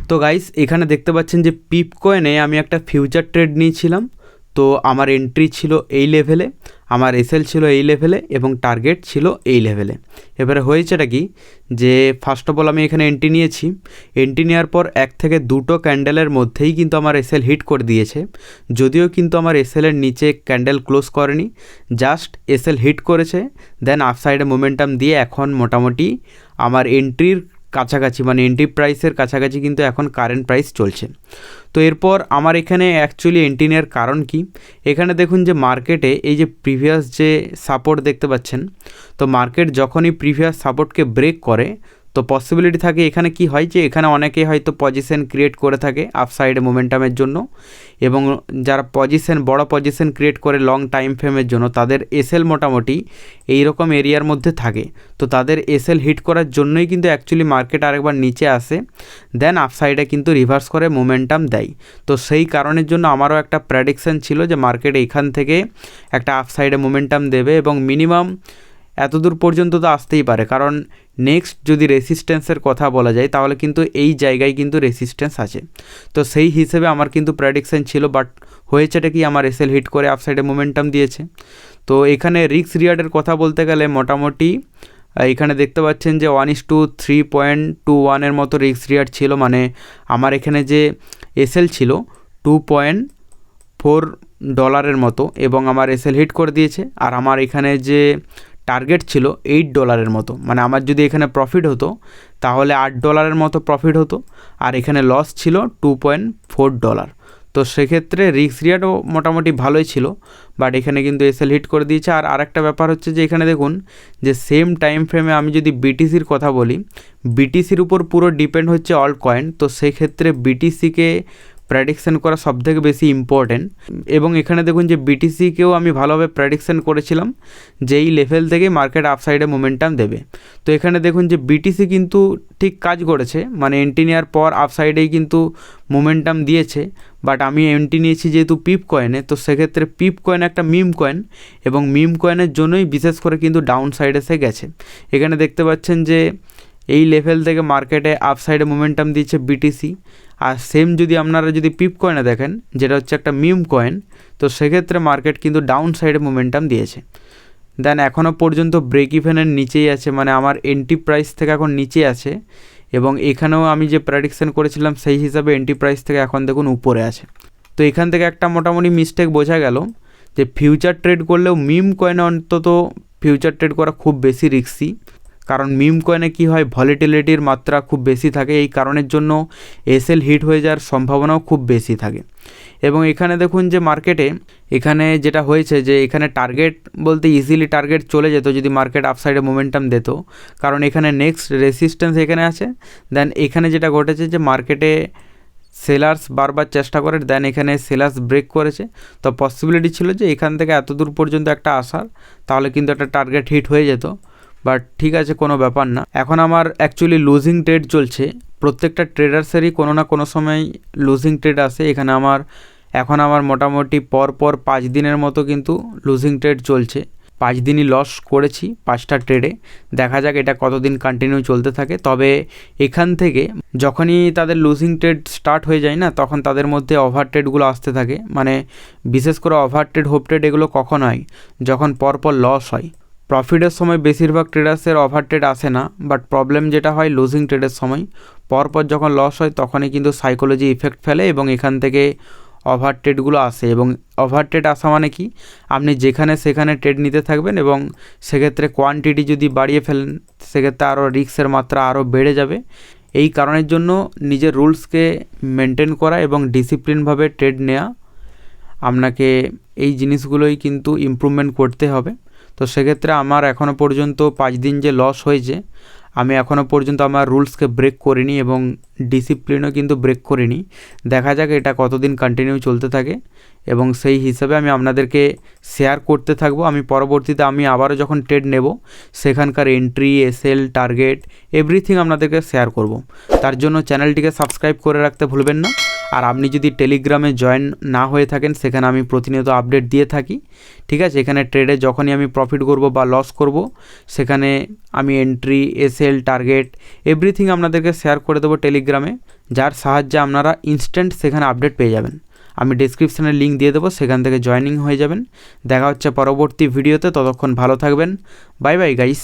তো গাইস এখানে দেখতে পাচ্ছেন যে পিপ কয়েনে আমি একটা ফিউচার ট্রেড নিয়েছিলাম। তো আমার এন্ট্রি ছিল এই লেভেলে, আমার এসএল ছিল এই লেভেলে এবং টার্গেট ছিল এই লেভেলে। এবারে হয়েছেটা কি যে ফার্স্ট অফ অল আমি এখানে এন্ট্রি নিয়েছি। এন্ট্রি নেওয়ার পর 1 থেকে 2টো ক্যান্ডেলের মধ্যেই কিন্তু আমার এসএল হিট করে দিয়েছে। যদিও কিন্তু আমার এসএলের নিচে ক্যান্ডেল ক্লোজ করেনি, জাস্ট এসএল হিট করেছে। দেন আপসাইডে মোমেন্টাম দিয়ে এখন মোটামুটি আমার এন্ট্রির কাছাকাছি, মানে এন্ট্রি প্রাইসের কাছাকাছি কিন্তু এখন কারেন্ট প্রাইস চলছে। তো এরপর আমার এখানে অ্যাকচুয়ালি এন্ট্রি নেওয়ার কারণ কি, এখানে দেখুন যে মার্কেটে এই যে প্রিভিয়াস যে সাপোর্ট দেখতে পাচ্ছেন, তো মার্কেট যখনই প্রিভিয়াস সাপোর্টকে ব্রেক করে তো পসিবিলিটি থাকে এখানে কি হয় যে এখানে অনেকে হয়তো পজিশন ক্রিয়েট করে থাকে আপসাইডে মোমেন্টামের জন্য, এবং যারা বড় পজিশন ক্রিয়েট করে লং টাইম ফ্রেমের জন্য তাদের এসএল মোটামুটি এই রকম এরিয়ার মধ্যে থাকে। তো তাদের এসএল হিট করার জন্যই কিন্তু অ্যাকচুয়ালি মার্কেট আরেকবার নিচে আসে, দেন আপসাইডে কিন্তু রিভার্স করে মোমেন্টাম দেয়। তো সেই কারণের জন্য আমারও একটা প্রেডিকশন ছিল যে মার্কেট এইখান থেকে একটা আপসাইডে মোমেন্টাম দেবে এবং মিনিমাম এতদূর পর্যন্ত তো আসতেই পারে, কারণ নেক্সট যদি রেসিস্ট্যান্সের কথা বলা যায় তাহলে কিন্তু এই জায়গায় কিন্তু রেসিস্ট্যান্স আছে। তো সেই হিসেবে আমার কিন্তু প্রেডিকশন ছিল, বাট হয়েছেটা কি আমার এসএল হিট করে আপসাইডে মোমেন্টাম দিয়েছে। তো এখানে রিস্ক রিওয়ার্ডের কথা বলতে গেলে মোটামুটি এখানে দেখতে পাচ্ছেন যে 1:3.21 মতো রিস্ক রিওয়ার্ড ছিল, মানে আমার এখানে যে এসএল ছিল $2.4 মতো এবং আমার এসএল হিট করে দিয়েছে। আর আমার এখানে যে টার্গেট ছিল $8 মতো, মানে আমার যদি এখানে প্রফিট হতো তাহলে $8 মতো প্রফিট হতো, আর এখানে লস ছিল $2.4। তো সেক্ষেত্রে রিস্ক রিওয়ার্ডও মোটামুটি ভালোই ছিল, বাট এখানে কিন্তু এসএল হিট করে দিয়েছে। আর আরেকটা ব্যাপার হচ্ছে যে এখানে দেখুন যে সেম টাইম ফ্রেমে আমি যদি বিটিসির কথা বলি, বিটিসির উপর পুরো ডিপেন্ড হচ্ছে অল কয়েন। তো সেক্ষেত্রে বিটিসিকে প্রেডিকশন করা সবথেকে বেশি ইম্পর্টেন্ট, এবং এখানে দেখুন যে বিটিসিকেও আমি ভালোভাবে প্রেডিকশন করেছিলাম যে এই লেভেল থেকে মার্কেট আপসাইডে মোমেন্টাম দেবে। তো এখানে দেখুন যে বিটিসি কিন্তু ঠিক কাজ করেছে, মানে এন্ট্রি নেওয়ার পর আপসাইডেই কিন্তু মোমেন্টাম দিয়েছে। বাট আমি এন্ট্রি নিয়েছি যেহেতু পিপ কয়েনে, তো সেক্ষেত্রে পিপ কয়েন একটা মিম কয়েন, এবং মিম কয়েনের জন্যই বিশেষ করে কিন্তু ডাউন সাইড এসে গেছে। এখানে দেখতে পাচ্ছেন যে এই লেভেল থেকে মার্কেটে আপসাইডে মোমেন্টাম দিচ্ছে বিটিসি। আর সেম যদি আপনারা যদি পিপ কয়েনে দেখেন, যেটা হচ্ছে একটা মিম কয়েন, তো সেক্ষেত্রে মার্কেট কিন্তু ডাউন সাইডে মোমেন্টাম দিয়েছে। দেন এখনও পর্যন্ত ব্রেক ইভেনের নিচেই আছে, মানে আমার এন্ট্রি প্রাইস থেকে এখন নিচে আছে, এবং এখানেও আমি যে প্রেডিকশন করেছিলাম সেই হিসাবে এন্ট্রি প্রাইস থেকে এখন দেখুন উপরে আছে। তো এখান থেকে একটা মোটামুটি মিস্টেক বোঝা গেল যে ফিউচার ট্রেড করলেও মিম কয়েনে অন্তত ফিউচার ট্রেড করা খুব বেশি রিস্কি, কারণ মিম কয়েনে কী হয় ভলিটিলিটির মাত্রা খুব বেশি থাকে, এই কারণের জন্য এসএল হিট হয়ে যাওয়ার সম্ভাবনাও খুব বেশি থাকে। এবং এখানে দেখুন যে মার্কেটে এখানে যেটা হয়েছে যে এখানে টার্গেট বলতে ইজিলি টার্গেট চলে যেত যদি মার্কেট আপসাইডে মোমেন্টাম দিত, কারণ এখানে নেক্সট রেসিস্ট্যান্স এখানে আছে। দেন এখানে যেটা ঘটেছে যে মার্কেটে সেলার্স বারবার চেষ্টা করে, দেন এখানে সেলার্স ব্রেক করেছে। তো পসিবিলিটি ছিল যে এখান থেকে এত দূর পর্যন্ত একটা আসার, তাহলে কিন্তু একটা টার্গেট হিট হয়ে যেত, বাট ঠিক আছে, কোনো ব্যাপার না। এখন আমার অ্যাকচুয়ালি লুজিং ট্রেড চলছে, প্রত্যেকটা ট্রেডার্সেরই কোনো না কোনো সময় লুজিং ট্রেড আসে। এখানে এখন আমার মোটামুটি পর 5 দিনের মতো কিন্তু লুজিং ট্রেড চলছে। 5 দিনই লস করেছি 5টা ট্রেডে। দেখা যাক এটা কতদিন কন্টিনিউ চলতে থাকে। তবে এখান থেকে যখনই তাদের লুজিং ট্রেড স্টার্ট হয়ে যায় না, তখন তাদের মধ্যে ওভার ট্রেডগুলো আসতে থাকে, মানে বিশেষ করে ওভার ট্রেড হোপ ট্রেড এগুলো কখন হয়, যখন পরপর লস হয়। প্রফিটের সময় বেশিরভাগ ট্রেডার্সের ওভার ট্রেড আসে না, বাট প্রবলেম যেটা হয় লুজিং ট্রেডের সময় পরপর যখন লস হয় তখনই কিন্তু সাইকোলজি ইফেক্ট ফেলে এবং এখান থেকে ওভার ট্রেডগুলো আসে। এবং ওভার ট্রেড আসা মানে কি, আপনি যেখানে সেখানে ট্রেড নিতে থাকবেন এবং সেক্ষেত্রে কোয়ান্টিটি যদি বাড়িয়ে ফেলেন সেক্ষেত্রে আরও রিস্কের মাত্রা আরও বেড়ে যাবে। এই কারণের জন্য নিজের রুলসকে মেনটেন করা এবং ডিসিপ্লিনভাবে ট্রেড নেওয়া, আপনাকে এই জিনিসগুলোই কিন্তু ইমপ্রুভমেন্ট করতে হবে। তো সেক্ষেত্রে আমার এখনও পর্যন্ত 5 দিন যে লস হয়েছে, আমি এখনও পর্যন্ত আমার রুলসকে ব্রেক করিনি এবং ডিসিপ্লিনও কিন্তু ব্রেক করিনি। দেখা যাক এটা কতদিন কন্টিনিউ চলতে থাকে, এবং সেই হিসাবে আমি আপনাদেরকে শেয়ার করতে থাকবো। আমি পরবর্তীতে আবারও যখন ট্রেড নেব সেখানকার এন্ট্রি, এসএল, টার্গেট এভরিথিং আপনাদেরকে শেয়ার করব। তার জন্য চ্যানেলটিকে সাবস্ক্রাইব করে রাখতে ভুলবেন না। আর আপনি যদি টেলিগ্রামে জয়েন না হয়ে থাকেন, সেখানে আমি প্রতিনিয়ত আপডেট দিয়ে থাকি, ঠিক আছে। এখানে ট্রেডে যখনই আমি প্রফিট করব বা লস করব, সেখানে আমি এন্ট্রি, এসএল, টার্গেট এভরিথিং আপনাদেরকে শেয়ার করে দেবো টেলিগ্রামে, যার সাহায্যে আপনারা ইনস্ট্যান্ট সেখানে আপডেট পেয়ে যাবেন। আমি ডেসক্রিপশানে লিঙ্ক দিয়ে দেবো, সেখান থেকে জয়েনিং হয়ে যাবেন। দেখা হচ্ছে পরবর্তী ভিডিওতে, ততক্ষণ ভালো থাকবেন। Bye bye guys.